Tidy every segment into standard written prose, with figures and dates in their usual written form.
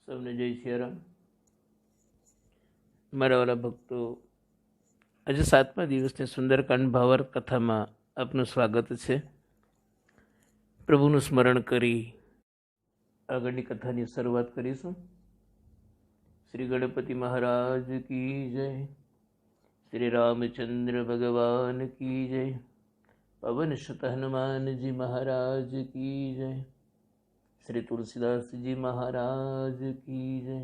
સૌને જય સિયારામ. મારા વાલા ભક્તો, આજે 7મા દિવસની સુંદરકાંડ ભાવાર્થ કથામાં આપનું સ્વાગત છે. પ્રભુનું સ્મરણ કરી આગળની કથાની શરૂઆત કરીશું. શ્રી ગણપતિ મહારાજ કી જય, શ્રી રામચંદ્ર ભગવાન કી જય, પવન સુત હનુમાનજી મહારાજ કી જય, શ્રી તુલસીદાસજી મહારાજ કી જય.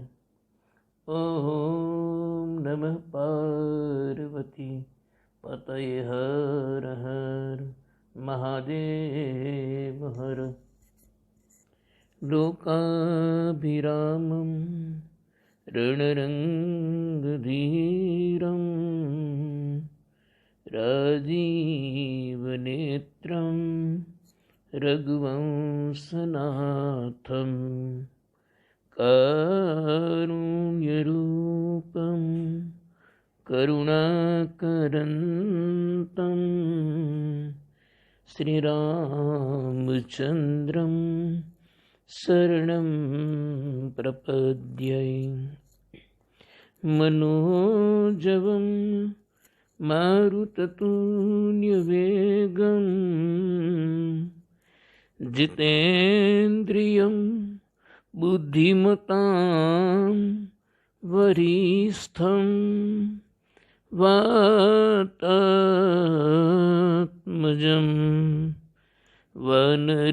ઓમ નમઃ પાર્વતી પતયે હર હર મહાદેવ હર. લોકાભિરામં રણરંગધીરં રાજીવનેત્રં રઘુવંશનાથં કારુણ્યરૂપં કરુણાકરંतं શ્રીરામચંદ્રં શરણં પ્રપદ્યે. મનોજવં મારુતતુલ્યવેગં જીતેન્દ્રિયં બુદ્ધિમતાં વરિષ્ઠં વાતાત્મજં વાનરયુક્તમુખ્યં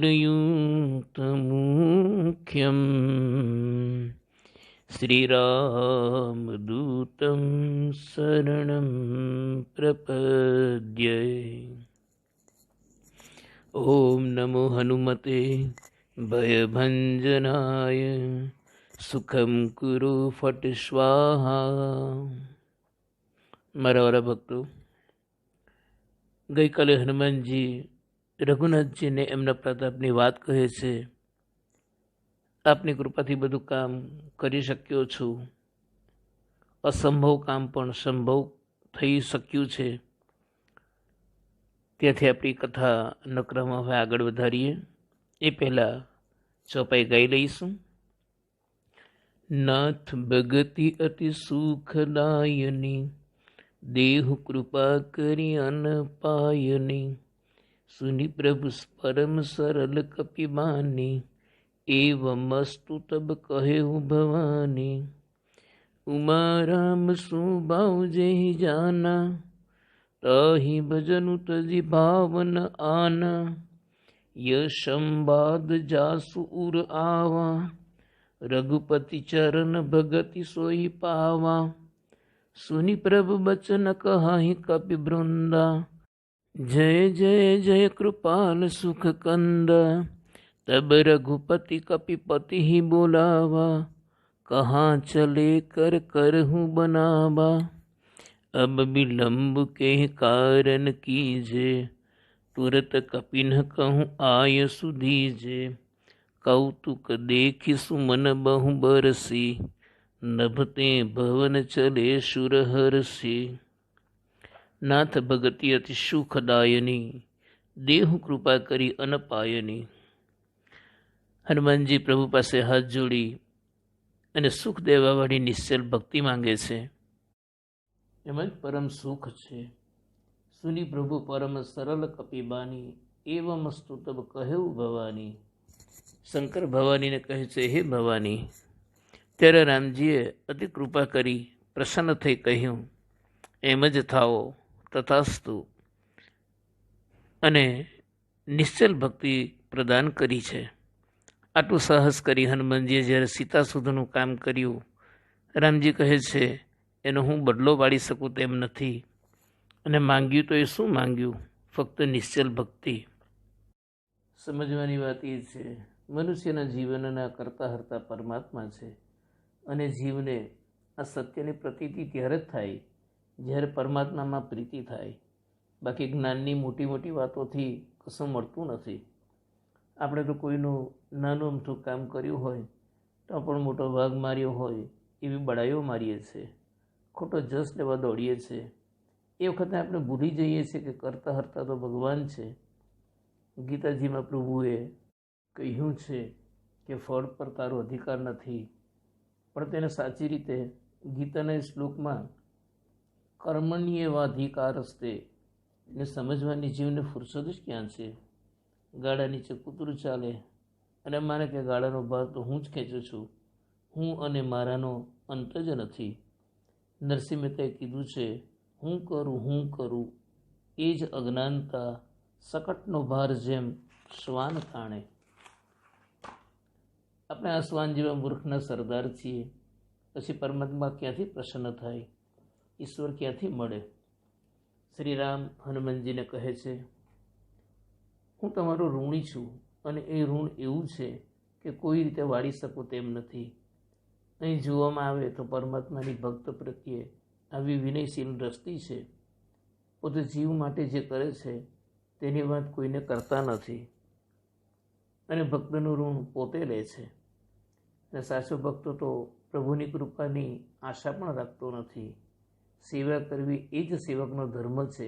શ્રીરામદૂतं શરણં પ્રપદ્યે. ઓમ નમો હનુમતે ભયભંજનાય સુખમ કુરુ ફટ સ્વાહા. મારા વાળા ભક્તો, ગઈકાલે હનુમાનજી રઘુનાથજીને એમના પ્રતાપની વાત કહે છે. આપની કૃપાથી બધું કામ કરી શક્યો છું, અસંભવ કામ પણ સંભવ થઈ શક્યું છે. ત્યાંથી આપણી કથાનો ક્રમ હવે આગળ વધારીએ. એ પહેલાં ચોપાઈ ગાઈ લઈશું. નાથ ભગતિ અતિ સુખદાયની, દેહુ કૃપા કરી અનપાયની, સુની પ્રભુ પરમ સરલ કપિબાની, એવ મસ્તુ તબ કહે ભવાની. ઉમા રામ સુભાવ જેહી જાના, તાહી ભજનુ તજી ભાવન આના. યશંબાદ જાસુ ઉર આવા, રઘુપતિ ચરણ ભગતિ સોઈ પાવા. સુની પ્રભુ બચન કહાહી કપિ વૃંદા, જય જય જય કૃપાલ સુખ કંદ. તબ રઘુપતિ કપિપતિ ही बोलावा, कहाँ चले कर करहूँ बनावा. अब विलंब के कारण कीजे, तुरत कपिन कहूँ आय सुधीजे. कौतुक देखि सुमन बहु बरसी, नभते भवन चले सुरहरसी. नाथ भगति अति सुखदायनी, देहु कृपा करी अनपायनी. હનુમાનજી પ્રભુ પાસે હાથ જોડી અને સુખ દેવાવાળી નિશ્ચલ ભક્તિ માંગે છે. એમાં જ પરમ સુખ છે. સુની પ્રભુ પરમ સરળ કપિબાની, એવમ સ્તુતબ કહેવું ભવાની. શંકર ભવાનીને કહે છે, હે ભવાની. ત્યારે રામજીએ અતિ કૃપા કરી પ્રસન્ન થઈ કહ્યું, એમ જ થાઓ, તથાસ્તુ. અને નિશ્ચલ ભક્તિ પ્રદાન કરી છે. આટલું સાહસ કરી હનુમાનજીએ જ્યારે સીતા સુધનું કામ કર્યું, રામજી કહે છે એનો હું બદલો પાડી શકું તેમ નથી. અને માંગ્યું તો એ શું માંગ્યું? ફક્ત નિશ્ચલ ભક્તિ. સમજવાની વાત એ છે, મનુષ્યના જીવનના કરતા હરતા પરમાત્મા છે. અને જીવને આ સત્યની પ્રતીતિ ત્યારે જ થાય જ્યારે પરમાત્મામાં પ્રીતિ થાય. બાકી જ્ઞાનની મોટી મોટી વાતોથી કશું મળતું નથી. આપણે તો કોઈનું નાનું અમથું કામ કર્યું હોય તો પણ મોટો ભાગ માર્યો હોય એવી બડાઈઓ મારીએ છીએ, ખોટો જસ લેવા દોડીએ છીએ. એ વખતે આપણે ભૂલી જઈએ છીએ કે કરતા હરતા તો ભગવાન છે. ગીતાજીમાં પ્રભુએ કહ્યું છે કે ફળ પર તારો અધિકાર નથી, પણ તેને સાચી રીતે ગીતાના શ્લોકમાં કર્મણ્યેવાધિકારસ્તે ને સમજવાની જીવને ફુરસદ જ ક્યાં છે? ગાડા નીચે કૂતરું ચાલે અને માને કે ગાડાનો ભાર તો હું જ ખેંચું છું, હું અને મારાનો અંત જ નથી. નરસિંહ મહેતાએ કીધું છે, હું કરું એ જ અજ્ઞાનતા, સકટનો ભાર જેમ શ્વાન તાણે. આપણે આ શ્વાન જેવા મૂર્ખના સરદાર છીએ, પછી પરમાત્મા ક્યાંથી પ્રસન્ન થાય? ઈશ્વર ક્યાંથી મળે? શ્રી રામ હનુમાનજીને કહે છે, હું તમારો ઋણી છું અને એ ઋણ એવું છે કે કોઈ રીતે વાળી શકું તેમ નથી. અહીં જોવામાં આવે તો પરમાત્માની ભક્ત પ્રત્યે આવી વિનયશીલ દ્રષ્ટિ છે. પોતે જીવ માટે જે કરે છે તેની વાત કોઈને કરતા નથી અને ભક્તનું ઋણ પોતે લે છે. અને સાચો ભક્ત તો પ્રભુની કૃપાની આશા પણ રાખતો નથી. સેવા કરવી એ જ સેવકનો ધર્મ છે,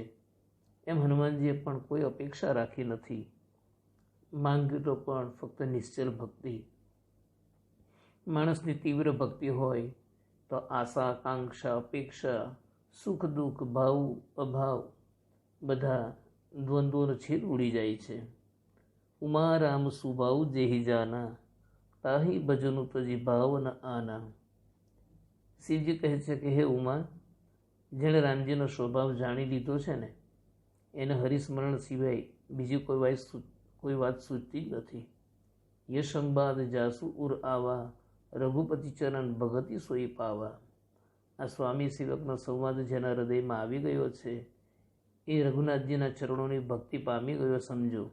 એમ હનુમાનજીએ પણ કોઈ અપેક્ષા રાખી નથી. માંગ્યું તો પણ ફક્ત નિશ્ચલ ભક્તિ. માણસની તીવ્ર ભક્તિ હોય તો આશા, આકાંક્ષા, અપેક્ષા, સુખ દુઃખ, ભાવ અભાવ બધા દ્વંદ્વોનો છેદ ઉડી જાય છે. ઉમા રામ સુભાવ જેહી જાના, તાહી ભજનું તજી ભાવ ન આના. શિવજી કહે છે કે હે ઉમા, જેણે રામજીનો સ્વભાવ જાણી લીધો છે ને, એને હરિસ્મરણ સિવાય બીજી કોઈ વાત સૂચતી જ નથી. યશંબાદ જાસુ ઉર આવા, રઘુપતિ ચરણ ભગતિ સોઈ પાવા. આ સ્વામી સેવકનો સંવાદ જેના હૃદયમાં આવી ગયો છે એ રઘુનાથજીના ચરણોની ભક્તિ પામી ગયો સમજો.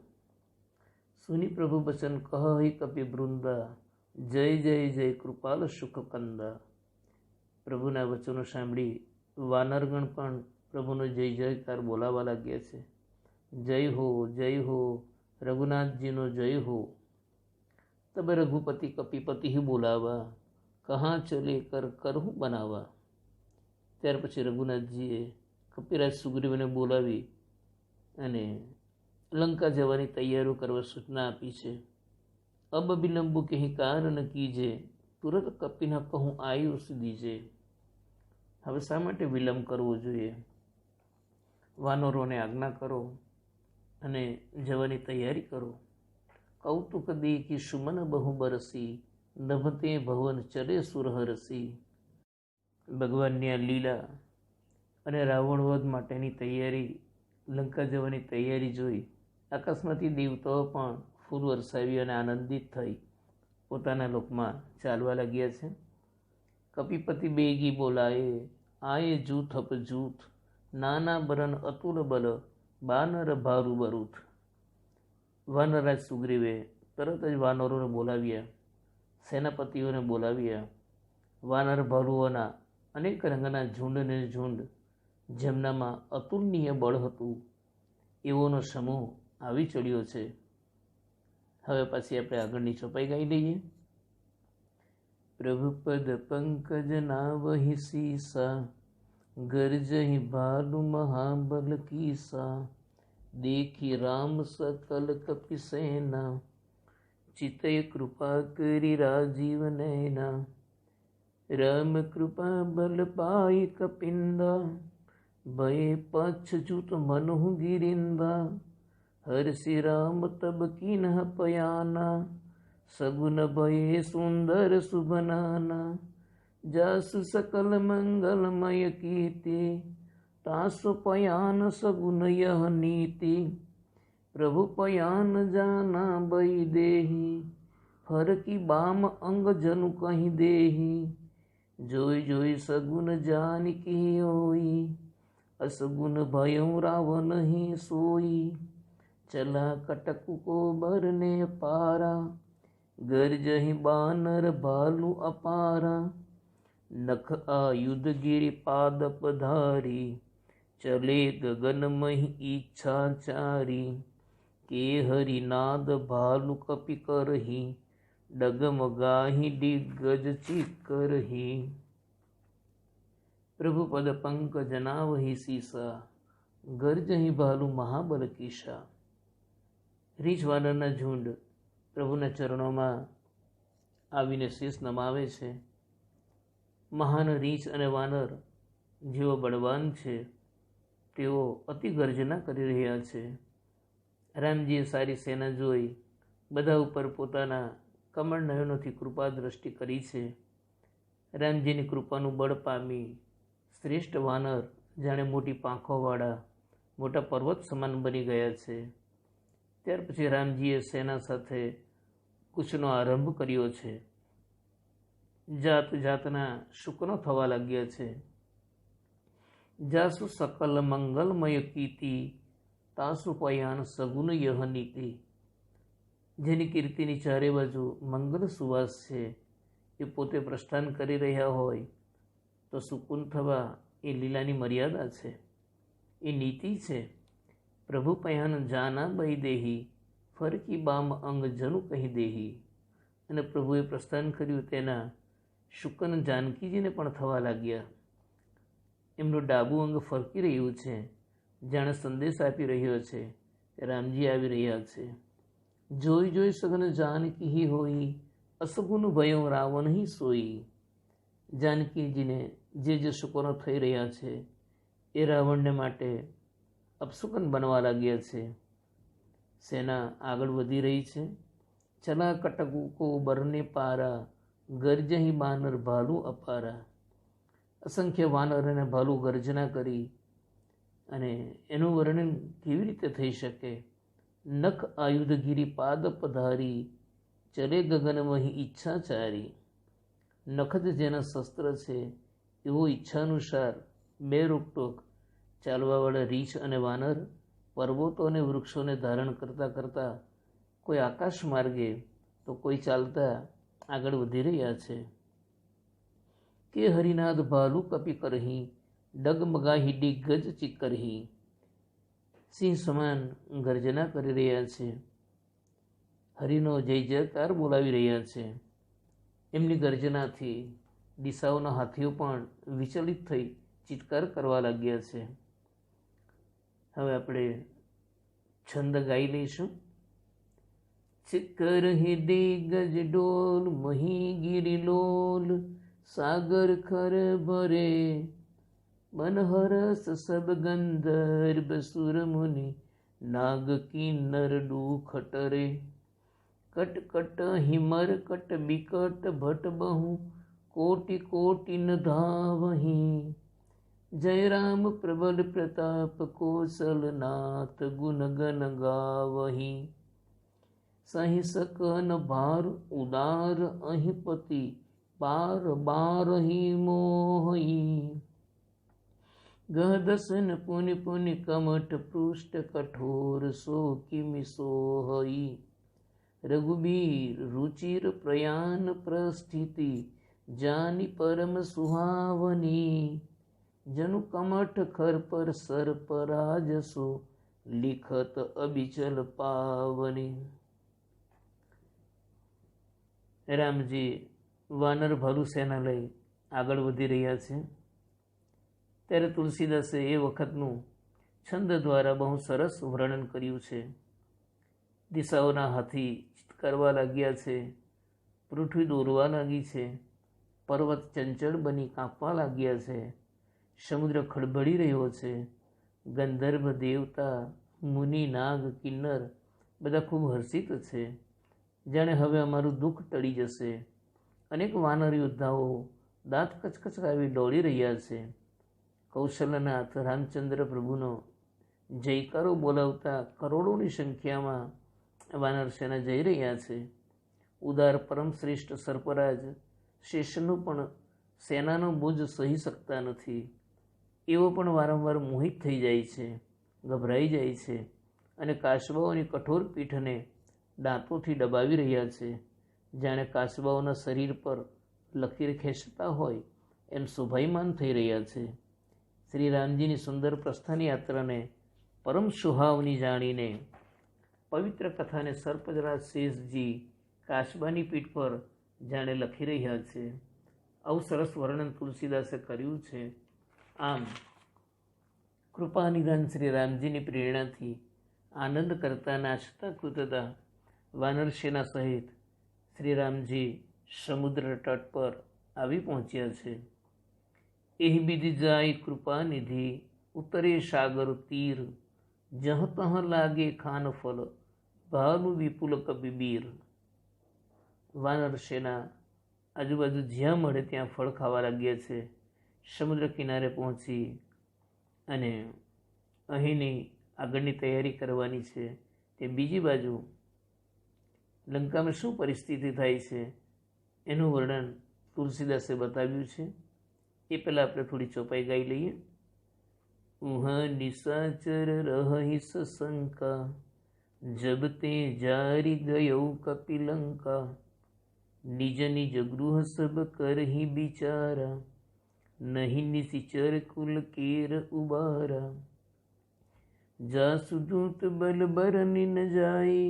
સુની પ્રભુ બચન કહી કપિ વૃંદા, જય જય જય કૃપાલ સુખ કંદા. પ્રભુના વચનો સાંભળી વાનરગણ પણ પ્રભુનો જય જયકાર બોલાવા લાગ્યા છે. જય હો રઘુનાથજીનો જય હો. તબ રઘુપતિ કપિપતિ બોલાવા, કહાં ચલે કરહું બનાવા. ત્યાર પછી રઘુનાથજીએ કપિરાજ સુગ્રીવને બોલાવી અને લંકા જવાની તૈયારીઓ કરવા સૂચના આપી છે. અબ બિલંબુ કહી કારણ કીજે, તુરત કપિના કહું આયુષ દીજે. હવે શા માટે વિલંબ કરવો જોઈએ? વાનરોને આજ્ઞા કરો અને જવાની તૈયારી કરો. કૌતુક દેખી સુમન બહુ બરસી, નભતે ભવન ચરે સુરહરસી. ભગવાનની આ લીલા અને રાવણવધ માટેની તૈયારી, લંકા જવાની તૈયારી જોઈ આકાશમાંથી દેવતાઓ પણ ફૂલ વરસાવી અને આનંદિત થઈ પોતાના લોકમાં ચાલવા લાગ્યા છે. કપિપતિ બેગી બોલાએ, આયે જૂથ અપ જૂથ, નાના બરન અતુલ બલ, બાનર ભારુ બરૂથ. વાનરરાજ સુગ્રીવે તરત જ વાનરોને બોલાવ્યા, સેનાપતિઓને બોલાવ્યા. વાનર ભાલુઓના અનેક રંગના ઝુંડને ઝુંડ, જેમનામાં અતુલનીય બળ હતું, એવોનો સમૂહ આવી ચડ્યો છે. હવે પછી આપણે આગળની ચોપાઈ ગાઈ લઈએ. પ્રભુપદ પંકજ નાવહિ સીસા, ગરજહિ ભાલુ મહાબલ કીસા. દેખી રામ સકલ કપિ સેના, ચિતય કૃપા કરી રાજીવ નૈના. રામ કૃપા બલ પાઈ કપિંદા, ભય પચ્છચ્યુત મનહુ ગિરિંદા. હર્ષિ રામ તબ કિન્હ પયાના, સગુન ભये સુંદર શુભનાના. જાસુ સકલ મંગલમય કીર્તિ, તાસુ પયાન સગુન યહ નીતિ. પ્રભુ પયાન જાના બઈ દેહી, ફરકી બામ અંગ જनु કહી દેહી. જોઈ જોઈ સગુન જાનકી હોઈ, असगुन भयं रावण ही सोई। चला कटक को बरने पारा, गरजहि बानर भालू अपारा। नख आयुध गिरि पादप धारी, चले गगन मही इच्छा चारी। के हरिनाद भालू कपि करही, डगमगाही दिग्गज चिकरही। प्रभु पद पंकज नावहि સીસા, ગર્જહિ ભાલુ મહાબલ કીસા। રીંછ વાનરના ઝુંડ પ્રભુના ચરણોમાં આવીને શીશ નમાવે છે મહાન રીંછ અને વાનર જેઓ બળવાન છે તેઓ અતિ ગર્જના કરી રહ્યા છે. રામજીએ સારી સેના જોઈ બધા ઉપર પોતાના કમળ નયનોથી કૃપા દ્રષ્ટિ કરી છે. રામજીની કૃપાનું બળ પામી શ્રેષ્ઠ વાનર જાણે મોટી પાંખોવાળા મોટા પર્વત સમાન બની ગયા છે. ત્યાર પછી રામજીએ સેના સાથે કૂચનો આરંભ કર્યો છે. જાત જાતના શુકનો થવા લાગ્યા છે. જાસુ સકલ મંગલમય કીર્તિ તાસુ પયાન સગુન યહ નીતિ. જેની કીર્તિની ચારે બાજુ મંગલ સુવાસ છે એ પોતે પ્રસ્થાન કરી રહ્યા હોય તો સુકૂન થવા એ લીલાની મર્યાદા છે, એ નીતિ છે. પ્રભુ પયાન જાના બઈ દેહી ફરકી બામ અંગ જનુ કહી દેહી. અને પ્રભુએ પ્રસ્થાન કર્યું તેના શુકન જાનકીજીને પણ થવા લાગ્યા. એમનું ડાબું અંગ ફરકી રહ્યું છે, જાણે સંદેશ આપી રહ્યો છે રામજી આવી રહ્યા છે. જોઈ જોઈ સઘન જાનકી હોઈ અસગુન ભયો રાવણ હી સોઈ. જાનકીજીને જે શુકનો થઈ રહ્યા છે એ રાવણને માટે અપશુકન બનવા લાગ્યા છે. સેના આગળ વધી રહી છે. ચલા કટકો બરને પારા ગર્જહી બાનર ભાલુ અપારા. અસંખ્ય વાનર અને ભાલુ ગર્જના કરી અને એનું વર્ણન કેવી રીતે થઈ શકે. નખ આયુધગીરી પાદ પધારી ચલે ગગન વહી ઈચ્છાચારી. નખ જ જેના શસ્ત્ર છે એવો ઈચ્છાનુસાર બે રોકટોક ચાલવાવાળા રીંછ અને વાનર પર્વતો અને વૃક્ષોને ધારણ કરતા કરતા કોઈ આકાશ માર્ગે તો કોઈ ચાલતા આગળ વધી રહ્યા છે. કે હરિનાદ ભાલુ કપી કરહી ડગમગાહી ડિગ્ગજ ચિકરહી. સિંહ સમાન ગર્જના કરી રહ્યા છે. હરિનો જય જયકાર બોલાવી રહ્યા છે. એમની ગર્જનાથી દિશાઓના હાથીઓ પણ વિચલિત થઈ ચિત્કાર કરવા લાગ્યા છે. હવે આપણે છંદ ગાઈ લઈશું. ચિકર હી દિગ્ગજ ડોલ મહી ગિરિલોલ સાગર ખર ભરે મનહરસ સબ ગંધર્વ સુર મુનિ નાગ કિન્નર ડૂખટરે. કટ કટ હિમર કટ બિકટ ભટ બહુ કોટિ કોટિ ન ધાવહી. જય રામ પ્રબલ પ્રતાપ કૌશલનાથ ગુણ ગન ગાવહી. સહી सकन भार उदार अहिपति बार बार ही मोही. गह दसन पुनि पुनि कमठ पृष्ठ कठोर सो किमि सोहई. रघुबीर रुचिर प्रयाण प्रस्थिति जानी परम सुहावनी. जनु कमठ खर पर सर पराजसो लिखत अबिचल पावनी. રામજી વાનર ભાલુ સેના લઈ આગળ વધી રહ્યા છે ત્યારે તુલસીદાસે એ વખતનું છંદ દ્વારા બહુ સરસ વર્ણન કર્યું છે. દિશાઓના હાથી કરવા લાગ્યા છે, પૃથ્વી દોરવા લાગી છે, પર્વત ચંચળ બની કાંપવા લાગ્યા છે, સમુદ્ર ખળભળી રહ્યો છે, ગંધર્વ દેવતા મુનિ નાગ કિન્નર બધા ખૂબ હર્ષિત છે. જાણે હવે અમારું દુઃખ ટળી જશે. અનેક વાનર યોદ્ધાઓ દાંત કચકચાવી દોડી રહ્યા છે. કૌશલનાથ રામચંદ્ર પ્રભુનો જયકારો બોલાવતા કરોડોની સંખ્યામાં વાનર સેના જઈ રહ્યા છે. ઉદાર પરમ શ્રેષ્ઠ સર્પરાજ શેષનું પણ સેનાનો બોજ સહી શકતા નથી. એવો પણ વારંવાર મોહિત થઈ જાય છે, ગભરાઈ જાય છે અને કાચબાઓની કઠોર પીઠને દાંતોથી દબાવી રહ્યા છે. જાણે કાચબાઓના શરીર પર લકીર ખેંચતા હોય એમ શોભાયમાન થઈ રહ્યા છે. શ્રી રામજીની સુંદર પ્રસ્થાન યાત્રાને પરમ સુહાવની જાણીને પવિત્ર કથાને સર્પજરાજ શેષજી કાચબાની પીઠ પર જાણે લખી રહ્યા છે. આવું સરસ વર્ણન તુલસીદાસે કર્યું છે. આમ કૃપાનિધાન શ્રી રામજીની પ્રેરણાથી આનંદ કરતા નાચતા કૂદતા વાનર સેના સહિત શ્રી રામજી સમુદ્ર તટ પર આવી પહોંચ્યા છે. एहि विधि जाय कृपा निधि, उतरे सागर तीर, जह तह लागे खान फल, भानु विपुल कपिबीर। વાનર સેના આજુબાજુ જ્યાં મળે ત્યાં ફળ ખાવા લાગ્યા છે. સમુદ્ર કિનારે પહોંચી અને અહીંની આગળની તૈયારી કરવાની છે. તે બીજી બાજુ લંકામાં શું પરિસ્થિતિ થાય છે એનું વર્ણન તુલસીદાસે બતાવ્યું છે. એ પહેલાં આપણે થોડી ચોપાઈ ગાઈ લઈએ. ઉહા નિશાચર રહી સશંકા, જબ તે જારી ગયો કપિલંકા, निज निज गृह सब करहि बिचारा, नहीं निशिचर कुल केर उबारा। जासु दूत बल बरनि न जाई,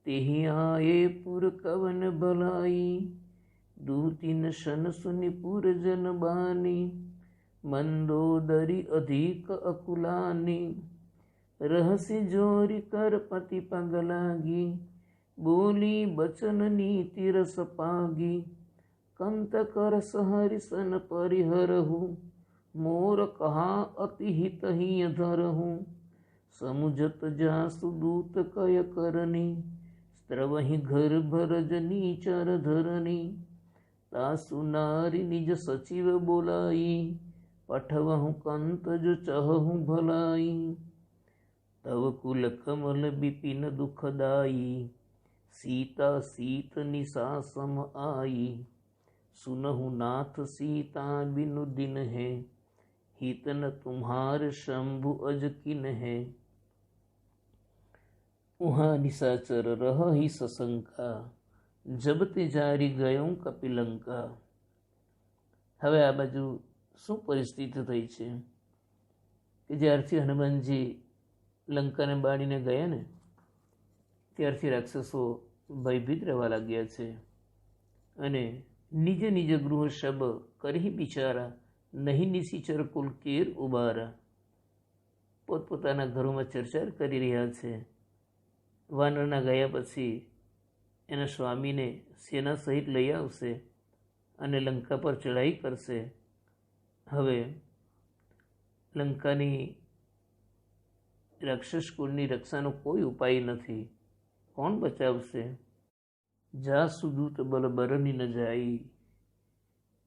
तेहि आए पुर कवन भलाई। दूतिन शन सुनि पुर जन बानी, मंदोदरी अधिक अकुलानी। रहसि जोरी कर पति पग लागी, बोली बचन नीति रस पागी। कंत कर सहरिसन परिहरहु, मोर कहा अति हित ही धरहु। समुझत जासु दूत कय करनी, स्त्रवहि घर भरजनी चर धरनी। तासु नारी निज सचिव बोलाई, पठवहु कंत जो चहु भलाई। तव कुल कमल बिपिन दुखदाई, सीता सीत निशा सम आई। सुनहु नाथ सीता बिनु दिन है, हितन तुम्हार शंभु अजकिन है। उहाँ निशाचर रहहि सशंका, जब ते जारी गयो कपिलंका। હવે આ બાજુ શું પરિસ્થિતિ થઈ છે કે જ્યારથી હનુમાનજી લંકાને બાળીને ગયા ને ત્યારથી રાક્ષસો ભયભીત રહેવા લાગ્યા છે અને નિજ નિજ ગૃહ શબ કરહી બિચારા, નહીં નિશિચર કુલ કેર ઉબારા. પોતપોતાના ઘરોમાં ચર્ચા કરી રહ્યા છે. વાનરના ગયા પછી એના સ્વામીને સેના સહિત લઈ આવશે અને લંકા પર ચઢાઈ કરશે. હવે લંકાની રાક્ષસ કુળની રક્ષાનો કોઈ ઉપાય નથી. કોણ બચાવશે? જાસુ દૂત બલ બરની ન જાય,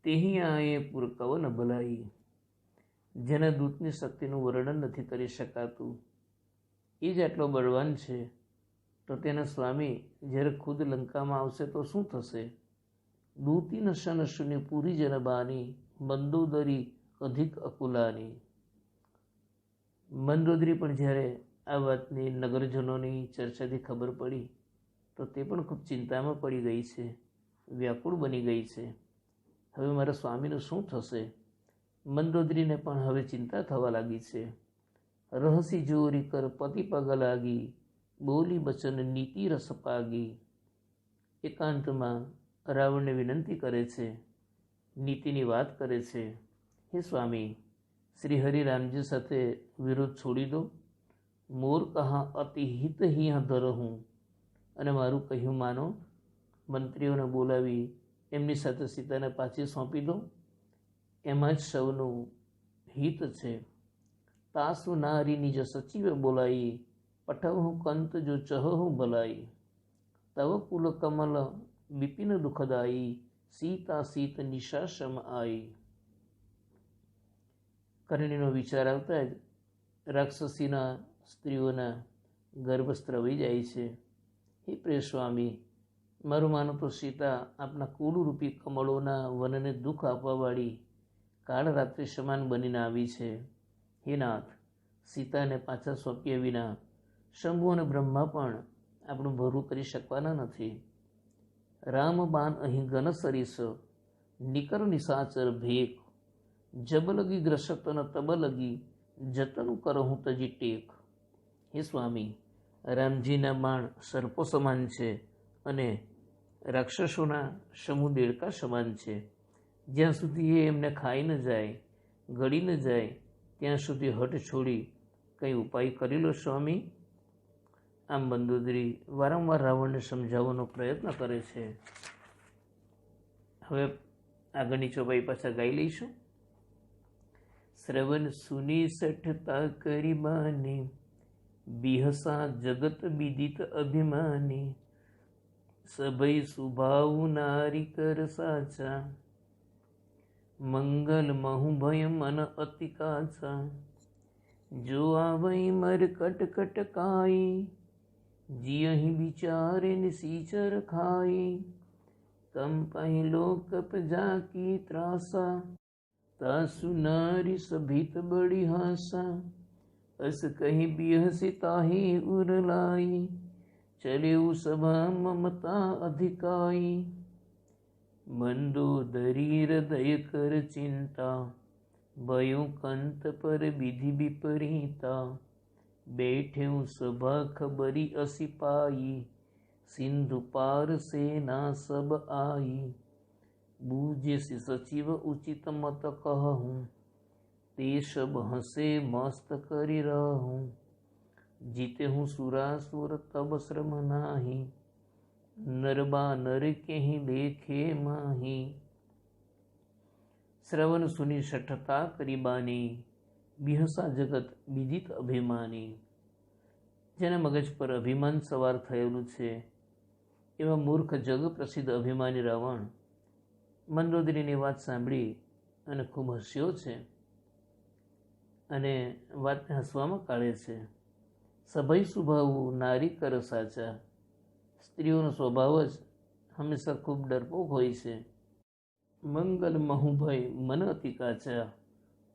તેહી આએ પુર કવન ભલાઈ. જેના દૂતની શક્તિનું વર્ણન નથી કરી શકાતું એ જ આટલો બળવાન છે, તો તેના સ્વામી જ્યારે ખુદ લંકામાં આવશે તો શું થશે? દૂતી નશન શૂન્ય પૂરી જનબાની, મંદોદરી અધિક અકુલાની. મંદોદરી પણ જ્યારે આ વાતની નગરજનોની ચર્ચાથી ખબર પડી તો તે પણ ખૂબ ચિંતામાં પડી ગઈ છે, વ્યાકુળ બની ગઈ છે. હવે મારા સ્વામીનું શું થશે? મંદોદરીને પણ હવે ચિંતા થવા લાગી છે. રહસી જોરી કર પતિ પગ લાગી, બોલી બચન નીતિ રસ પાગી. એકાંતમાં રાવણને વિનંતી કરે છે, નીતિની વાત કરે છે. હે સ્વામી, શ્રી હરિરામજી સાથે વિરોધ છોડી દો. મોર કહા અતિ હિત હિયા ધરહું, અને મારું કહ્યું માનો. મંત્રીઓને બોલાવી એમની સાથે સીતાને પાછી સોંપી દો, એમાં જ સૌનું હિત છે. તાસુ નારી નિજ સચિવ બોલાઈ, પઠવહું કંત જો ચહું ભલાઈ. તવ કુલ કમલ બિપિન દુઃખદાઈ, સીતા સીત નિશાસમ આઈ. કરણીનો વિચાર આવતા જ રાક્ષસીના સ્ત્રીઓના ગર્ભ સ્ત્રવાઈ જાય છે. હે પ્રિય સ્વામી, મારું માનું તો સીતા આપના કુલરૂપી કમળોના વનને દુઃખ આપવાવાળી કાળ રાત્રિ સમાન બનીને આવી છે. હે નાથ, સીતાને પાછા સોંપ્યા વિના શંભુ અને બ્રહ્મા પણ આપણું ભરું કરી શકવાના નથી. રામ બાન અહીં ઘન સરીસ, નિકર નિશાચર ભેક. જબ લગી ગ્રસતન તબ લગી, જતનું કરહું તજી ટેક. હે સ્વામી, રામજીના બાણ સર્પો સમાન છે અને રાક્ષસોના સમૂહ દેડકા સમાન છે. જ્યાં સુધી એ એમને ખાઈ ન જાય, ગળી ન જાય, ત્યાં સુધી હઠ છોડી કંઈ ઉપાય કરી લો સ્વામી. આમ મંદોદરી વારંવાર રાવણને સમજાવવાનો પ્રયત્ન કરે છે. હવે આગળની ચોપાઈ પાછા ગાઈ લઈશું. શ્રવણ સુની સઠતા કરી બાને, બિહસા જગત વિદિત અભિમાની, સભય સુભાવ નારી કર સાચા, મંગલ મહુ ભય મન અતિ કાચા, જો આવઈ મર કટ કટ કાઈ, जियहि विचारे निसीचर खाई, कंपहि लोकप जाकी त्रासा, तासु नारी सभित बड़ी हासा, अस कही बिहसी ताही उरलाई, चले सभा ममता अधिकाई, मंदोदरी हृदय कर चिंता, भयो कंत पर विधि विपरीता, बैठे सभा खबरी असिपाई, सिंधु पार सेना सब आई, बूझे से सचिव उचित मत कहूँ, ते सब हंसे मस्त करी रहूँ, जीते हूँ सुरासुर तब श्रम नाही, नरबा नर के ही लेखे माही, श्रवण सुनी शठता करीबानी, બિહસા જગત વિદિત અભિમાની. જેના મગજ પર અભિમાન સવાર થયેલું છે એવા મૂર્ખ જગ પ્રસિદ્ધ અભિમાની રાવણ મંદોદરીની વાત સાંભળી અને ખૂબ હસ્યો છે અને વાતને હસવામાં કાઢે છે. સભય સ્વભાવ નારી કર સાચા. સ્ત્રીઓનો સ્વભાવ જ હંમેશા ખૂબ ડરપોક હોય છે. મંગલ મહુભય મન અતિ કાચા.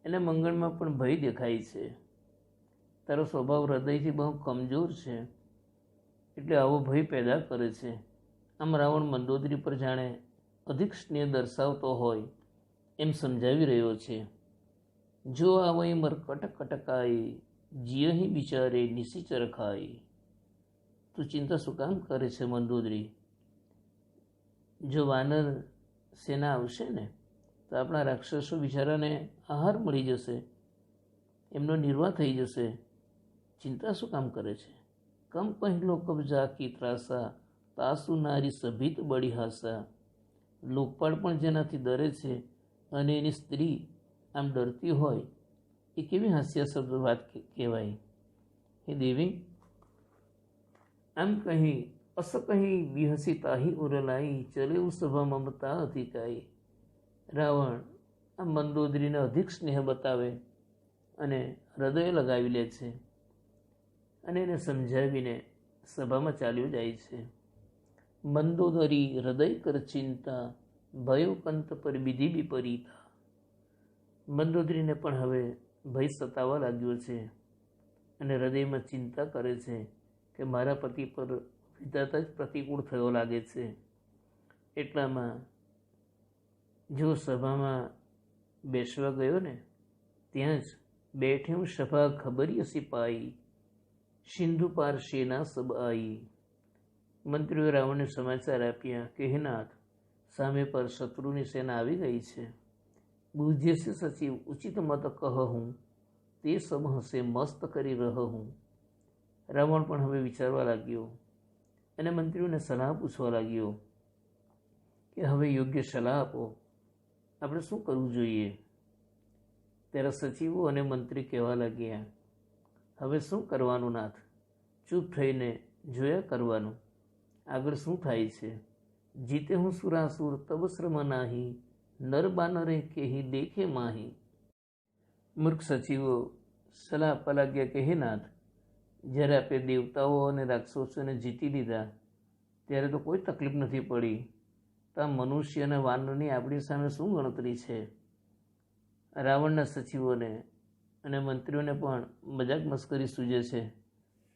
એને મંગળમાં પણ ભય દેખાય છે. તારો સ્વભાવ હૃદયથી બહુ કમજોર છે એટલે આવો ભય પેદા કરે છે. આમ રાવણ મંદોદરી પર જાણે અધિક સ્નેહ દર્શાવતો હોય એમ સમજાવી રહ્યો છે. જો આવઈ મરકટ કટકાઈ, જીયહી બિચારે નિશિચર ખાઈ. તું ચિંતા શું કામ કરે છે મંદોદરી? જો વાનર સેના આવશે ને તો આપણા રાક્ષસો બિચારાને આહાર મળી જશે, એમનો નિર્વાહ થઈ જશે. ચિંતા શું કામ કરે છે? કમ પહેલો કબજા કી ત્રાસા, તાસુ નારી સભિત બળી હાસા. લોકપાળ પણ જેનાથી ડરે છે અને એની સ્ત્રી આમ ડરતી હોય એ કેવી હાસ્યાસ્પદ વાત કહેવાય. હે દેવી, આમ કહી અસ કહી વિહસી તાહી ઉરલાઈ, ચલે સભા મમતા અધિકાઈ. રાવણ આ મંદોદરીને અધિક સ્નેહ બતાવે અને હૃદય લગાવી લે છે અને એને સમજાવીને સભામાં ચાલ્યો જાય છે. મંદોદરી હૃદય કર ચિંતા, ભયો કંત પર વિધિ વિપરીતા. મંદોદરીને પણ હવે ભય સતાવા લાગ્યો છે અને હૃદયમાં ચિંતા કરે છે કે મારા પતિ પર વિધાતા જ પ્રતિકૂળ થયો લાગે છે. એટલામાં જો સભામાં બેસવા ગયો ને ત્યાં જ બેઠ્યું સભા ખબરી સિપાઈ, સિંધુ પાર સેના સબ આઈ. મંત્રીઓ રાવણને સમાચાર આપ્યા કે હે નાથ, સામે પર શત્રુની સેના આવી ગઈ છે. બુદ્ધિ સે સચિવ ઉચિત મત કહું, તે સબ હસે મસ્ત કરી રહું. રાવણ પણ હવે વિચારવા લાગ્યો અને મંત્રીઓને સલાહ પૂછવા લાગ્યો કે હવે યોગ્ય સલાહ આપો, આપણે શું કરવું જોઈએ? ત્યારે સચિવો અને મંત્રી કહેવા લાગ્યા, હવે શું કરવાનું નાથ? ચૂપ થઈને જોયા કરવાનું, આગળ શું થાય છે. જીતે હું સુરાસુર તબ શ્રમ નાહી, નર બાનરે કેહી દેખે માહી. મૂર્ખ સચિવો સલાહ આપવા લાગ્યા કે હે નાથ, જ્યારે આપણે દેવતાઓ અને રાક્ષસોને જીતી લીધા ત્યારે તો કોઈ તકલીફ નથી પડી, તો આ મનુષ્ય અને વાનરની આપણી સામે શું ગણતરી છે? રાવણના સચિવોને અને મંત્રીઓને પણ મજાક મસ્કરી સૂજે છે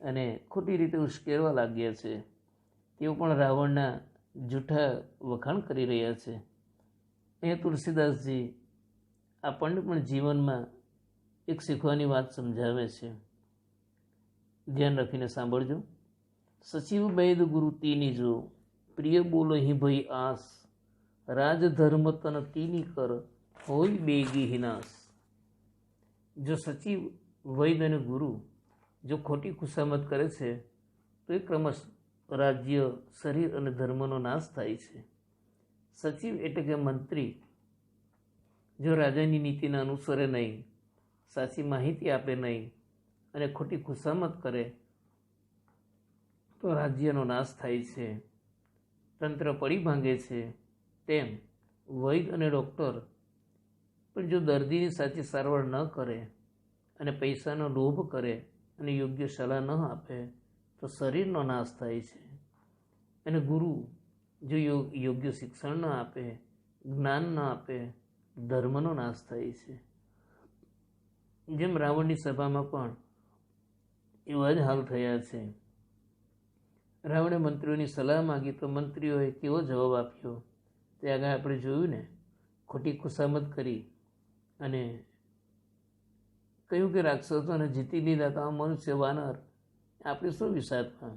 અને ખોટી રીતે ઉશ્કેરવા લાગ્યા છે. તેઓ પણ રાવણના જૂઠા વખાણ કરી રહ્યા છે. અહીંયા તુલસીદાસજી આપણને પણ જીવનમાં એક શીખવાની વાત સમજાવે છે. ધ્યાન રાખીને સાંભળજો. સચિવ વૈદ ગુરુ તીની જો, પ્રિય બોલો હિ ભઈ આસ, રાજધર્મ તન તીની કર, હોય બેગી હિનાશ. જો સચિવ વૈદ અને ગુરુ જો ખોટી ખુશામત કરે છે તો એ ક્રમશ રાજ્ય, શરીર અને ધર્મનો નાશ થાય છે. સચિવ એટલે કે મંત્રી જો રાજાની નીતિને અનુસરે નહીં સાચી માહિતી આપે નહીં અને ખોટી ખુશામત કરે તો રાજ્યનો નાશ થાય છે, તંત્ર પડી ભાંગે છે. તેમ વૈદ અને ડૉક્ટર પણ જો દર્દીની સાચી સારવાર ન કરે અને પૈસાનો લોભ કરે અને યોગ્ય સલાહ ન આપે તો શરીરનો નાશ થાય છે. અને ગુરુ જો યોગ્ય શિક્ષણ ન આપે, જ્ઞાન ન આપે, ધર્મનો નાશ થાય છે. જેમ રાવણની સભામાં પણ એવા જ હાલ થયા છે. રાવણે મંત્રીઓની સલાહ માગી તો મંત્રીઓએ કેવો જવાબ આપ્યો તે આગળ આપણે જોયું ને. ખોટી ખુશામત કરી અને કહ્યું કે રાક્ષસોને જીતી લીધા તો આ મનુષ્ય વાનર આપણે શું વિષાદમાં.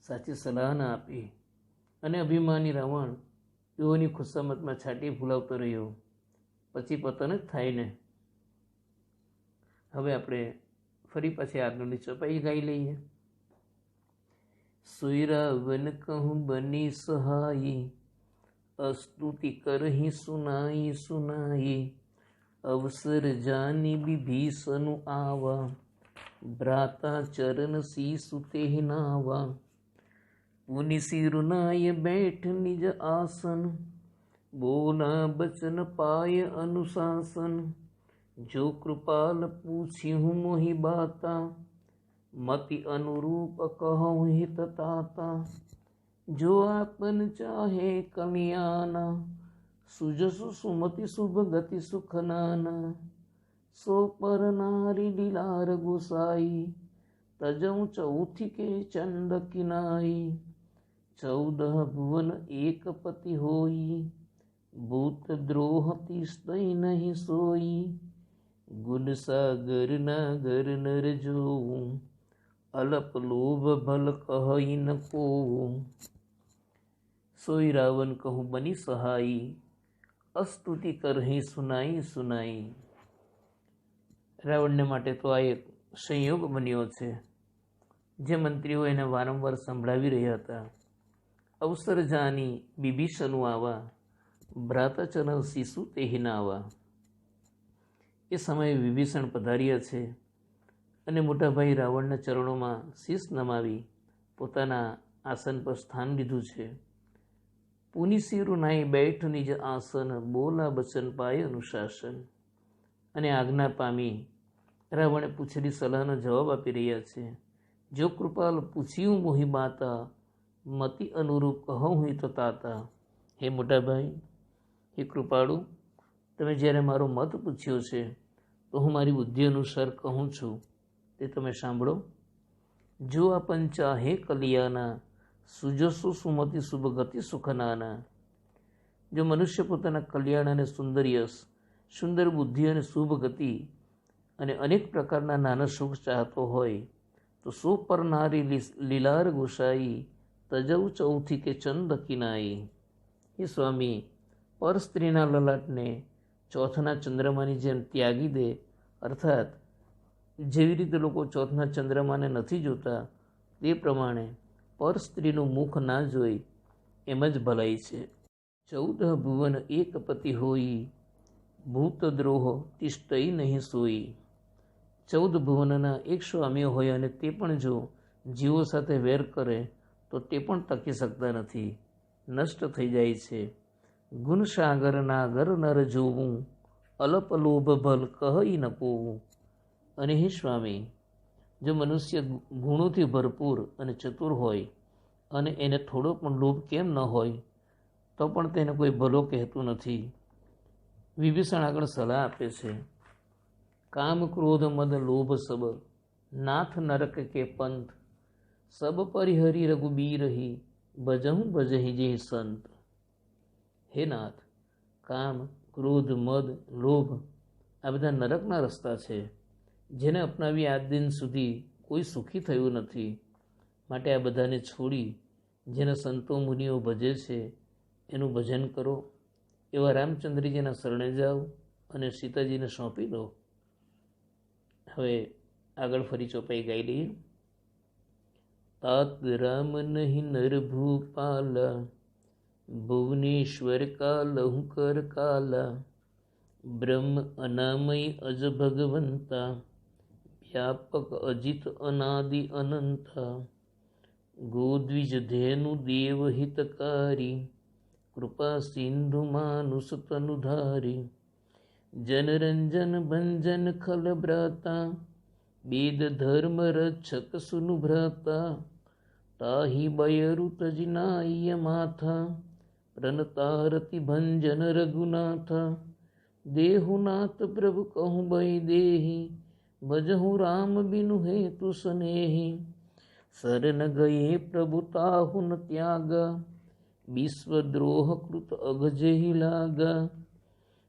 સાચી સલાહ ના આપી અને અભિમાની રાવણ તેઓની ખુશામતમાં છાટી ફૂલાવતો રહ્યો, પછી પતન જ થાય ને. હવે આપણે ફરી પાછી આગળની ચોપાઈ ગાઈ લઈએ. સુઈરાવન કહું બની સહાઈ, અસ્તુતિ કરહી સુનાઈ સુનાઈ, અવસર જાની વિભીષણુ આવા, ભ્રાતા ચરણ શીશુ તે નાવા, પુનિ સિરુનાય બેઠ નિજ આસન, બોલા બચન પાય અનુશાસન, જો કૃપાલ પૂછ્યું મોહી બાતા, મતિ અનુરૂપ કહું હિત તાતા, જો આપન ચાહે કલ્યાણા, સુજસુ સુમતિ શુભ ગતિ સુખ નાના, સો પર નારી લીલાર ગુસાઈ, તજઉ ચૌથી કે ચંદ કિનાઈ, 14 ભુવન એક પતિ હોઈ, ભૂત દ્રોહ તિસ્તઈ નહીં સોઈ, ગુણ સાગર નાગર નર જોઉં, અલપ લોભ ભલ કહી ન કોવું. સોઈ રાવણ કહું બની સહાઈ, અસ્તુતિ કરહી સુનાઈ સુનાઈ. રાવણને માટે તો આ એક સંયોગ બન્યો છે. જે મંત્રીઓ એને વારંવાર સંભળાવી રહ્યા હતા, અવસર જાની વિભીષણુ આવા, ભ્રાતાચરણ શિશુ તેહિ નાવા. એ સમયે વિભીષણ પધાર્યા છે અને મોટાભાઈ રાવણના ચરણોમાં શીશ નમાવી પોતાના આસન પર સ્થાન લીધું છે. પુનિ સિરુ નાઈ બેઠ નિજ આસન, બોલા બચન પાય અનુશાસન. અને આજ્ઞા પામી રાવણે પૂછેલી સલાહનો જવાબ આપી રહ્યા છે. જો કૃપાલ પૂછ્યું મોહી બાતા, મતિ અનુરૂપ કહું હું તો તાતા. હે મોટાભાઈ, હે કૃપાળુ, તમે જ્યારે મારો મત પૂછ્યો છે તો હું મારી બુદ્ધિ અનુસાર કહું છું તે તમે સાંભળો. જો આ પંચાહે કલિયાના, સુજસુ સુમતિ શુભ ગતિ સુખ નાના. જો મનુષ્ય પોતાના કલ્યાણ અને સુંદર યશ, સુંદર બુદ્ધિ અને શુભ ગતિ અને અનેક પ્રકારના નાના સુખ ચાહતો હોય તો સો પર નારી લીલાર ગુસાઈ, તજઉ ચૌથી કે ચંદ કિનાઈ. એ સ્વામી, પર સ્ત્રીના લલાટને ચોથના ચંદ્રમાની જેમ ત્યાગી દે. અર્થાત જેવી રીતે લોકો ચોથના ચંદ્રમાને નથી જોતા તે પ્રમાણે પર સ્ત્રીનું મુખ ના જોઈ એમ જ ભલાઈ છે. 14 ભુવન એક પતિ હોઈ, ભૂત દ્રોહ તિષ્ઠઈ નહીં સોઈ. 14 ભુવનના એક સ્વામીઓ હોય અને તે પણ જો જીવો સાથે વેર કરે તો તે પણ ટકી શકતા નથી, નષ્ટ થઈ જાય છે. ગુણ સાગર નાગર નર જોવું, અલપ લોભ ભલ કહી ન પોવું. અને હે સ્વામી, જો મનુષ્ય ગુણોથી ભરપૂર અને ચતુર હોય અને એને થોડો પણ લોભ કેમ ન હોય તો પણ તેને કોઈ ભલો કહેતું નથી. વિભીષણ આગળ સલાહ આપે છે. કામ ક્રોધ મદ લોભ સબ, નાથ નરક કે પંથ, સબ પરિહરી રઘુબીરહી, ભજહું ભજહી જે સંત. હે નાથ, કામ, ક્રોધ, મદ, લોભ આ બધા નરકના રસ્તા છે, જેને અપનાવી આજ દિન સુધી કોઈ સુખી થયું નથી. માટે આ બધાને છોડી જેને સંતો મુનિઓ ભજે છે એનું ભજન કરો. એવા રામચંદ્રજીના શરણે જાઓ અને સીતાજીને સોંપી દો. હવે આગળ ફરી ચોપાઈ ગાઈ લઈએ. तात राम नहीं नर भूपाला, भुवनेश्वर का लहुकर काला, ब्रह्म अनामय अज भगवंता, व्यापक अजित अनादि अनंता, गोद्विज धेनु देव हितकारी, कृपा सिंधु मानुष तनुधारी, जनरंजन भंजन खल भ्राता, वेद धर्म रक्षक सुनु भ्राता, ताहि बयरु तजिनाय माथा, प्रणतारति भंजन रघुनाथा, देहुनाथ प्रभु कहूँ बई देहि, भजहु राम बिनु हेतु सनेहि, शरण गए प्रभु ताहु न त्यागा, विश्वद्रोह कृत अगजेहि लागा,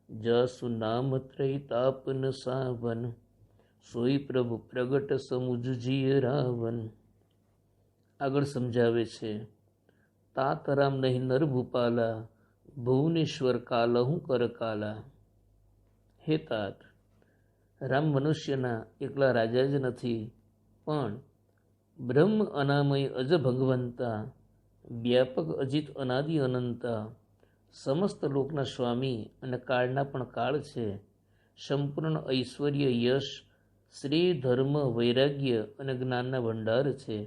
जसु नाम त्रैताप न सावन, सोई प्रभु प्रगट समुझ जिय रावण। આગળ સમજાવે છે, तात राम નહીં નર ભૂપાલા, ભુવનેશ્વર કાલહું કરકાલા। હે तात, રામ મનુષ્યના એકલા રાજા જ નથી, પણ બ્રહ્મ અનામય અજ ભગવંતા, વ્યાપક અજિત અનાદિ અનંતા, સમસ્ત લોકના સ્વામી અને કાળના પણ કાળ છે, સંપૂર્ણ ઐશ્વર્ય યશ શ્રેય ધર્મ વૈરાગ્ય અને જ્ઞાનના ભંડાર છે,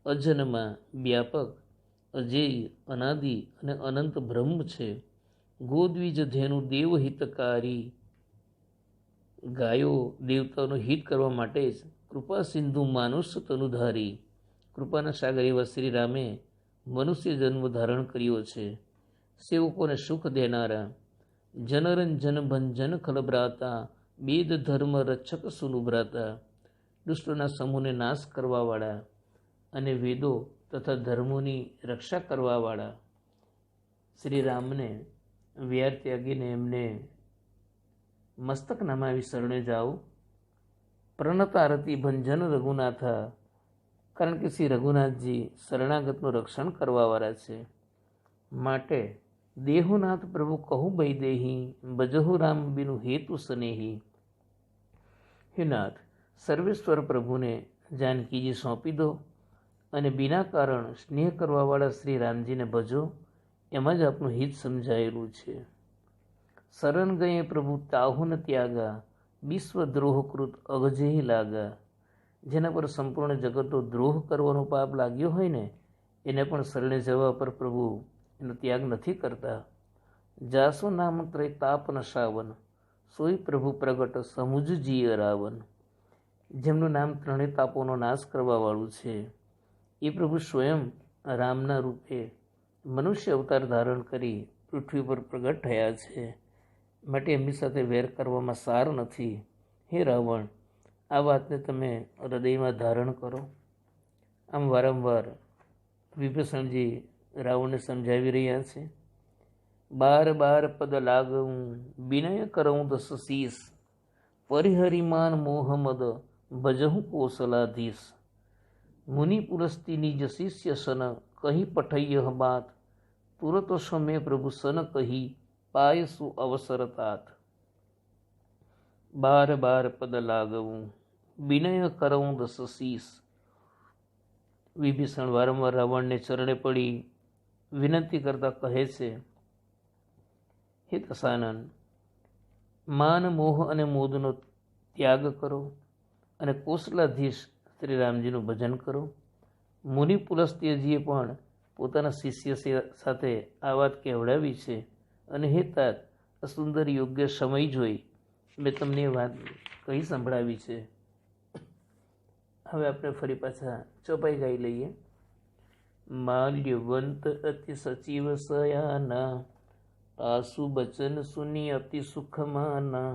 અજન્મા વ્યાપક અજેય અનાદિ અને અનંત બ્રહ્મ છે, ગોદ્વિજ ધેનુ દેવ હિતકારી, ગાયો દેવતાઓનું હિત કરવા માટે જ કૃપા સિંધુ માનુષ્ય તનુધારી, કૃપાના સાગર એવા શ્રી રામે મનુષ્ય જન્મ ધારણ કર્યો છે, સેવકોને સુખ દેનારા, જનરંજન ભંજન ખલભ્રાતા, વેદ ધર્મ રક્ષક સુનુભ્રાતા, દુષ્ટોના સમૂહને નાશ કરવાવાળા અને વેદો તથા ધર્મોની રક્ષા કરવાવાળા શ્રી રામને વ્યાર ત્યાગીને એમને મસ્તક નમાવી શરણે જાઓ। પ્રણતારતી ભંજન રઘુનાથા, કારણ કે શ્રી રઘુનાથજી શરણાગતનું રક્ષણ કરવાવાળા છે, માટે દેહુનાથ પ્રભુ કહું બઈ દેહી, ભજહુ રામ બિનુ હેતુ સનેહી। હે નાથ, સર્વેશ્વર પ્રભુને જાનકીજી સોંપી દો અને બિના કારણ સ્નેહ કરવાવાળા શ્રી રામજીને ભજો, એમાં જ આપનું હિત સમજાયેલું છે। શરણ ગયે પ્રભુ તાહુ ન ત્યાગા, વિશ્વદ્રોહકૃત અગજેહી લાગા, જેના પર સંપૂર્ણ જગતનો દ્રોહ કરવાનો પાપ લાગ્યો હોય ને, એને પણ શરણે જવા પર પ્રભુ એનો ત્યાગ નથી કરતા। જાસો નામ ત્રૈતાપ ન સાવન, સોઈ પ્રભુ પ્રગટ સમુજ જીય રાવણ, જેમનું નામ ત્રણેય તાપોનો નાશ કરવાવાળું છે, એ પ્રભુ સ્વયં રામના રૂપે મનુષ્ય અવતાર ધારણ કરી પૃથ્વી પર પ્રગટ થયા છે, માટે એમની સાથે વેર કરવામાં સાર નથી। હે રાવણ, આ વાતને તમે હૃદયમાં ધારણ કરો। આમ વારંવાર વિભીષણજી રાવણને સમજાવી રહ્યા છે। બાર બાર પદ લાગવું, વિનય કરવું દસ શીસ, પરિહરિમાન મોહમદ, ભજહું કૌશલાધીશ, મુનિ પુરસ્તી નિજ શિષ્ય સન, કહી પઠૈય બાત, તુરત સમય પ્રભુ સન કહી, પાય સુ અવસર तात। બાર બાર પદ લાગવું, વિનય કરવું દસ શીસ। વિભીષણ વારંવાર રાવણને ચરણે પડી વિનંતી કરતા કહે છે, હે દશાનન, માન મોહ અને મોદનો ત્યાગ કરો અને કૌશલાધીશ શ્રી રામજીનું ભજન કરો। મુનિ પુલસ્ત્યજીએ પણ પોતાના શિષ્ય સાથે આ વાત કહેવડાવી છે, અને હે तात, આ સુંદર યોગ્ય સમય જોઈ મેં તમને એ વાત કહી સંભળાવી છે। હવે આપણે ફરી પાછા ચોપાઈ ગાઈ લઈએ। માલ્યવંત અતિ સચિવ સયાના, તાસુ બચન સુની અતિ સુખમાના,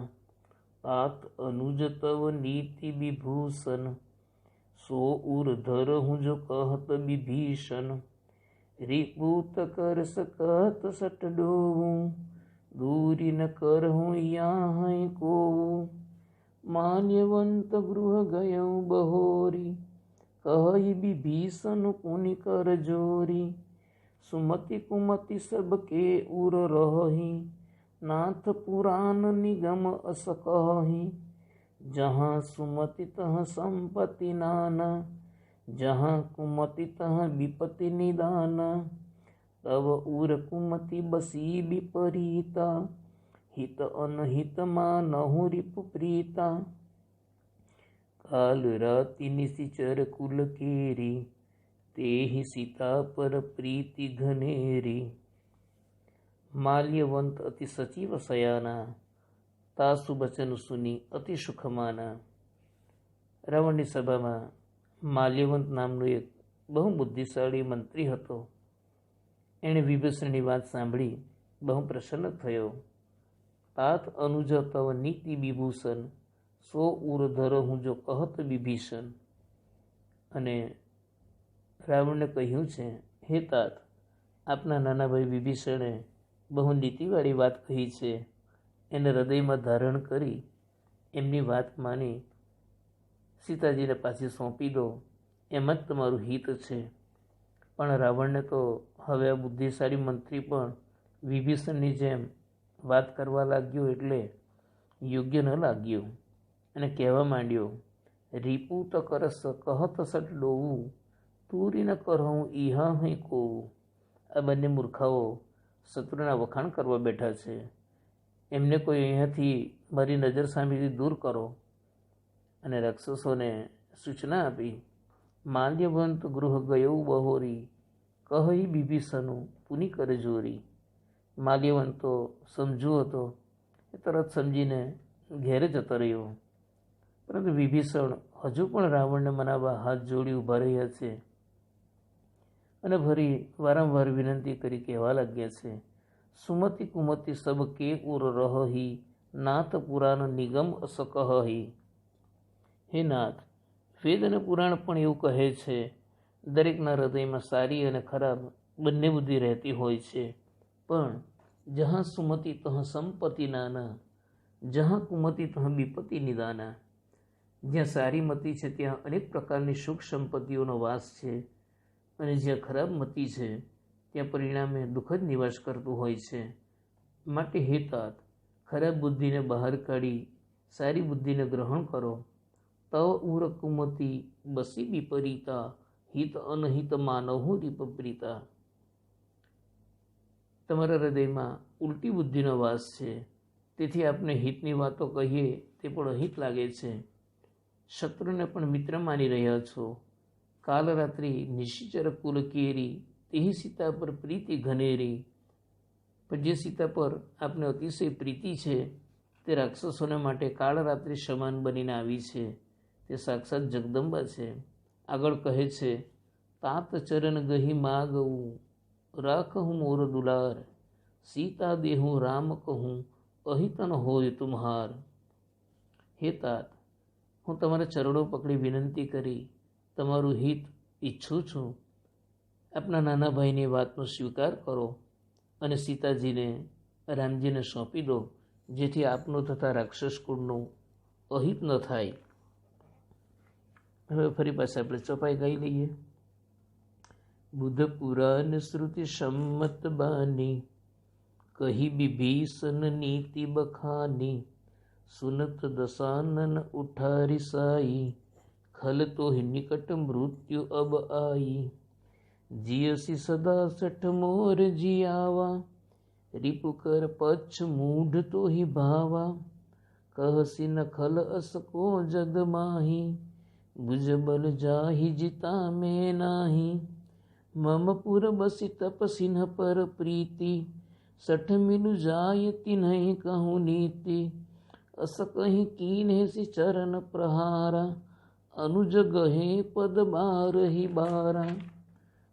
तात अनुज तव नीति विभूषण, सो उर धर हूँ जो कहत विभीषण, रिपूत कर सकत सट डोऊं, दूरी न कर हूँ यहाँ को, मान्यवंत गृह गयऊ बहोरी, कहि विभीषण पुनि कर जोरी, सुमति कुमति सबके उर रही, नाथ पुराण निगम अस कहि, जहाँ सुमति तह संपत्ति नाना, जहाँ कुमति तह विपति निदाना, तब उर कुमति बसी विपरीता, हित अनहितમાં નહુ રીપ પ્રીતા કાલ રાતિ નિશિચર કુલ કેરી તેહિ સીતા પર પ્રીતિ ઘનેરી માલ્યવંત અતિ સચિવ સયાના તાસુ બચન સુની અતિ સુખમાના। રાવણની સભામાં માલ્યવંત નામનો એક બહુ બુદ્ધિશાળી મંત્રી હતો। એણે વિભીષણની વાત સાંભળી બહુ પ્રસન્ન થયો। तात अनुज तव नीति विभूषण सो उर्धर हूँ जो कहत विभीषण। અને રાવણને કહ્યું છે, હે तात, આપના નાના ભાઈ વિભીષણે બહુ નીતિવાળી વાત કહી છે, એને હૃદયમાં ધારણ કરી એમની વાત માની સીતાજીને પાછી સોંપી દો, એમાં જ તમારું હિત છે। પણ રાવણને તો હવે આ બુદ્ધિશાળી મંત્રી પણ વિભીષણની જેમ વાત કરવા લાગ્યો એટલે યોગ્ય ન લાગ્યું અને કહેવા માંડ્યો, રીપુ તો કરસ કહત સટ ડોવું તુરી ન કરહું ઈહા હૈ કોવું। આ બંને મૂર્ખાઓ શત્રુના વખાણ કરવા બેઠા છે, એમને કોઈ અહીંયાથી મારી નજર સામેથી દૂર કરો। અને રાક્ષસોને સૂચના આપી, માલ્યવંત ગૃહ ગયો બહોરી કહી વિભીષણું પુની કર જોરી। માલ્યવંત તો સમજુ હતો, એ તરત સમજીને ઘેરે જતો રહ્યો। પરંતુ વિભીષણ હજુ પણ રાવણને મનાવવા હાથ જોડી ઊભા રહ્યા છે અને ફરી વારંવાર વિનંતી કરી કહેવા લાગ્યા છે, સુમતિ કુમતિ સબ કે ઉર રહી નાથ પુરાણ નિગમ અસ કહી। હે નાથ, વેદ અને પુરાણ પણ એવું કહે છે, દરેકના હૃદયમાં સારી અને ખરાબ બંને બુદ્ધિ રહેતી હોય છે, પણ જहाँ સુમતિ તહ સંપત્તિ નાના, જहाँ કુમતિ તહ વિપત્તિ નિદાના। જ્યાં સારી મતિ છે ત્યાં અનેક પ્રકારની સુખ સંપત્તિઓનો વાસ છે, અને જ્યાં ખરાબ મતિ છે ત્યાં પરિણામે દુઃખ જ નિવાસ કરતું હોય છે। માટે હે तात, ખરાબ બુદ્ધિને બહાર કાઢી સારી બુદ્ધિને ગ્રહણ કરો। તવ ઉર કુમતિ બસી વિપરીતા હિત અનહિત માનવ રીપપ્રીતા। તમારા હૃદયમાં ઉલટી બુદ્ધિનો વાસ છે, તેથી આપને હિતની વાતો કહીએ તે પણ અહિત લાગે છે। શત્રુને પણ મિત્ર માની રહ્યા છો। કાલ રાત્રિ નિશિચર કુલ કેરી તેહી સીતા પર પ્રીતિ ઘનેરી। પણ જે સીતા પર આપને અતિશય પ્રીતિ છે તે રાક્ષસોને માટે કાળ રાત્રિ સમાન બનીને આવી છે, તે સાક્ષાત જગદંબા છે। આગળ કહે છે, तात ચરણ ગહી માગવું રાખહું મોર દુલાર સીતા દેહું રામ કહું અહિતન હોય તુમ્હાર। હે तात, હું તમારા ચરણો પકડી વિનંતી કરી તમારું હિત ઈચ્છું છું। આપના નાના ભાઈની વાતનો સ્વીકાર કરો અને સીતાજીને રામજીને સોંપી દો, જેથી આપનું તથા રાક્ષસ કુળનું અહિત ન થાય। હવે ફરી પાછા આપણે ચોપાઈ ગાઈ લઈએ। બુધ પુરાણ શ્રુતિ સંમત બાની કહી વિભીષણ નીતિ બખાની। સુનત દશાનન ઉઠારી સાઈ ખલ તો નિકટ મૃત્યુ અબ आई। जियसी सदा सठ मोर जियावा रिपु कर पक्ष मूढ़ तो ही भावा। कहसी न खल अस को जग माही भुज बल जाहि जिता में नाही। मम पुर बसी तप सिन्ह पर प्रीति सठ मिलु जाय तिन्ह कहूँ नीति। अस कहीं कीन्हे सि चरण प्रहारा अनुज गहे पद बार ही बारा।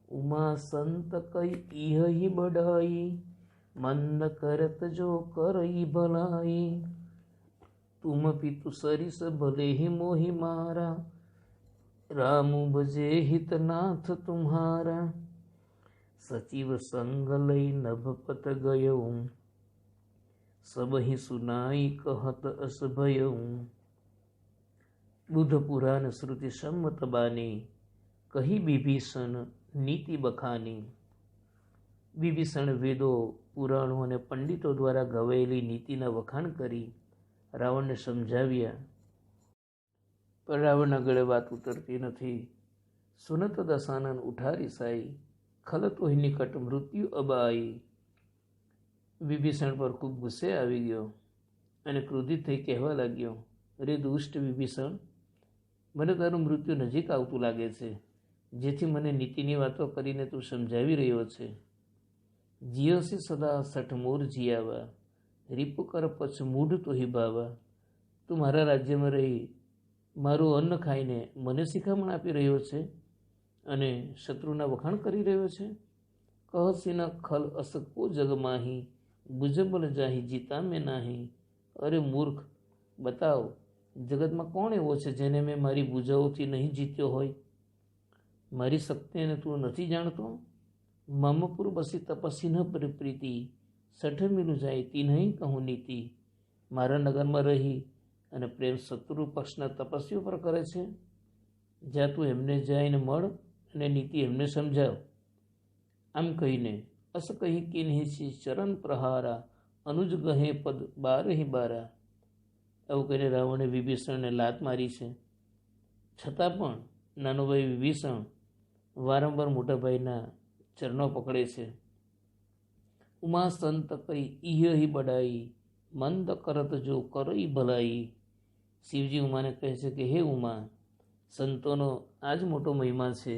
उमा संत कई इह ही बढ़ाई मंद करत जो करई भलाई। तुम पितु सरिस भले ही मोहि मारा राम भजे हितनाथ तुम्हारा। सचिव संग लई नभपत गयऊ सब ही सुनाई कहत अस भयऊ। बुध पुराण श्रुति सम्मत बानी कही विभीषण નીતિ બખાની। વિભીષણ વેદો પુરાણો અને પંડિતો દ્વારા ગવાયેલી નીતિના વખાણ કરી રાવણને સમજાવ્યા, પણ રાવણના ગળે વાત ઉતરતી નથી। સુનત દશાનન ઉઠારી સાઈ ખલ તો નિકટ મૃત્યુ અબાઈ। વિભીષણ પર ખૂબ ગુસ્સે આવી ગયો અને ક્રોધિત થઈ કહેવા લાગ્યો, અરે દુષ્ટ વિભીષણ, મને તારું મૃત્યુ નજીક આવતું લાગે છે, જેથી મને નીતિની વાતો કરીને તું સમજાવી રહ્યો છે. જીયસી સદા સઠમોર જીયાવા, રીપ કર પછ મૂઢ તોહી ભાવા. તું મારા રાજ્યમાં રહી મારું અન્ન ખાઈને મને શિખામણ આપી રહ્યો છે અને શત્રુના વખાણ કરી રહ્યો છે. કહસીન ખલ અસકો જગમાહી, બુજબલ જાહી જીતા મેં નાહી. અરે મૂર્ખ, બતાવ જગતમાં કોણ એવો છે જેને મેં મારી ભૂજાઓથી નહીં જીત્યો હોય? મારી શક્તિને તું નથી જાણતો? મમપુર બસી તપસી ન પ્રીતિ, સઠ મિલું જાય તી નહીં કહું નીતિ. મારા નગરમાં રહી અને પ્રેમ શત્રુ પક્ષના તપસ્વીઓ પર કરે છે. જ્યાં તું એમને જઈને મળ અને નીતિ એમને સમજાવ. આમ કહીને અસ કહી કિન્હિસી ચરણ પ્રહારા, અનુજ ગહે પદ બારહી બારા. એવું કહીને રાવણે વિભીષણને લાત મારી છે. છતાં પણ નાનો ભાઈ વિભીષણ વારંવાર મોટા ભાઈના ચરણો પકડે છે. ઉમા સંત કઈ ઇહી બડાઈ, મંદ કરત જો કરઈ ભલાઈ. શિવજી ઉમાને કહે છે કે હે ઉમા, સંતોનો આ જ મોટો મહિમા છે,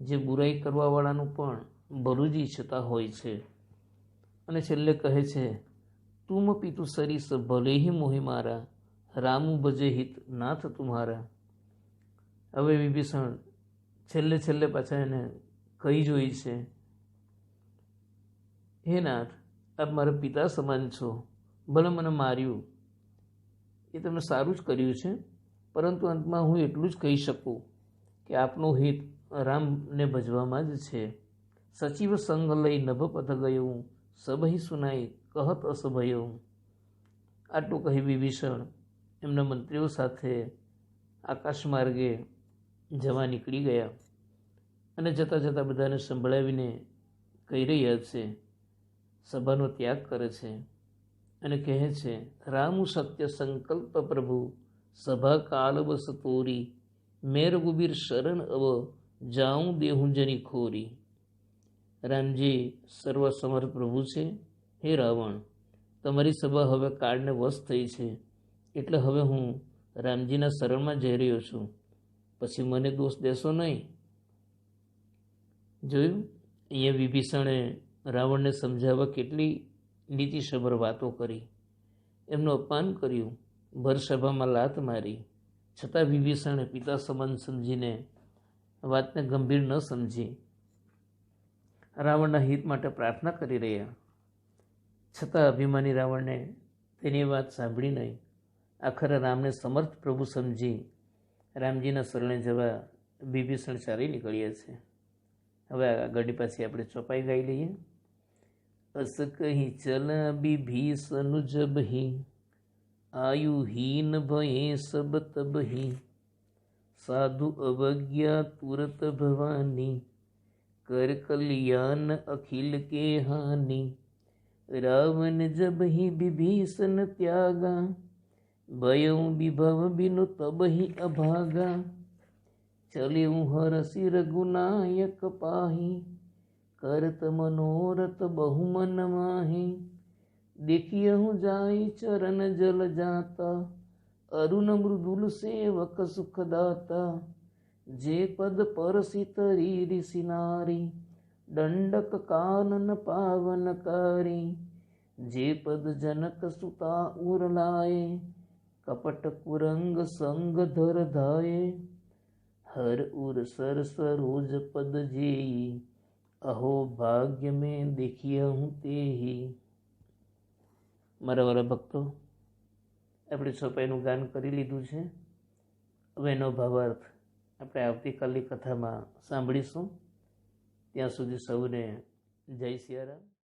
જે બુરાઈ કરવાવાળાનું પણ ભલું જ ઈચ્છતા હોય છે. અને છેલ્લે કહે છે, તુમ પિતુ સરીસ ભલે હી મોહી મારા, રામુ ભજે હિત નાથ તુમ્હારા. હવે વિભીષણ છેલ્લે પાછા એને કહી જોઈ છે, હે નાથ, આપ મારા પિતા સમાન છો. ભલે મને માર્યું, એ તમે સારું જ કર્યું છે, પરંતુ અંતમાં હું એટલું જ કહી શકું કે આપનું હિત રામને ભજવામાં જ છે. સચિવ સંગ લઈ નભ પથ ગયું, સભઈ સુનાઈ કહત અસભયું. આટલું કહી વિભીષણ એમના મંત્રીઓ સાથે આકાશ માર્ગે જવા નીકળી ગયા અને જતાં જતાં બધાને સંભળાવીને કહી રહ્યા છે, સભાનો ત્યાગ કરે છે અને કહે છે, રામુ સત્ય સંકલ્પ પ્રભુ, સભા કાલ બસ તોરી. મેર ગુબીર શરણ અવ, જાઉં દેહું જની ખોરી. રામજી સર્વસમર્થ પ્રભુ છે. હે રાવણ, તમારી સભા હવે કાળને વશ થઈ છે, એટલે હવે હું રામજીના શરણમાં જઈ રહ્યો છું. પછી મને દોષ દેશો નહીં. જોયું, અહીંયા વિભીષણે રાવણને સમજાવવા કેટલી નીતિસભર વાતો કરી, એમનું અપમાન કર્યું, ભર સભામાં લાત મારી. છતાં વિભીષણે પિતા સમાન સમજીને વાતને ગંભીર ન સમજી રાવણના હિત માટે પ્રાર્થના કરી રહ્યા. છતાં અભિમાની રાવણને તેની વાત સાંભળી નહીં. આખરે રામને સમર્થ પ્રભુ સમજી રામજીના શરણે જવા વિભીષણ ચાલી નીકળ્યા છે. હવે આગળની પાછી આપણે ચોપાઈ ગાઈ લઈએ. અસ કહી ચલ વિભીષણ જબહી, આયુહીન ભયે સબ તબહી. સાધુ અવજ્ઞા તુરત ભવાની, कर कल्याण अखिल के हानि. रावण जब ही विभीषण त्यागा, भयउ विभव बिनु तब ही अभागा. चलिउ हरसि रघुनायक पाही, करत मनोरथ बहु मन माही. देखियहु जाई चरण जल जाता, अरुण मृदुल सेवक सुखदाता. जे पद परसि तरी ऋषि नारी, दंडक कानन पावनकारी. जे पद जनक सुता उर लाए, कपट कुरंग संग धर धाये. हर उर सर सरोज पद जेई, अहो भाग्य में देखियहु तेही. મારા વાલા ભક્તો, આપણે છપાઈનું ગાન કરી લીધું છે. હવે એનો ભાવાર્થ આપણે આવતીકાલની કથામાં સાંભળીશું. ત્યાં સુધી સૌને જય સિયારામ.